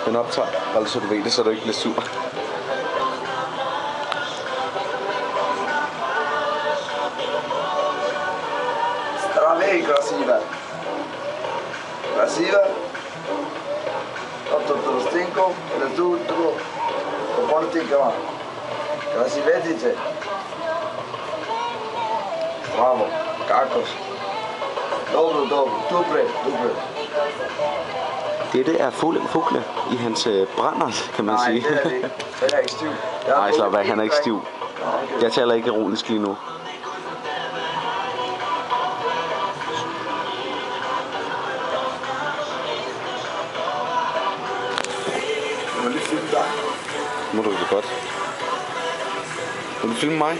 Den optager, bare så du ved det, så du ikke bliver sur. Stravej, krasiva. Krasiva. 885, el tutto. Comportica, ma. Krasivetice. Bravo, kakos. Dobro, dobro. Duple, duple. Dette er fugle i hans brændert, kan man sige. Nej, det er det ikke. Den er ikke stiv. Nej, slap af, han er ikke stiv. Jeg taler ikke ironisk lige nu. Jeg må lige filme dig. Må du det godt. Vil du filme mig?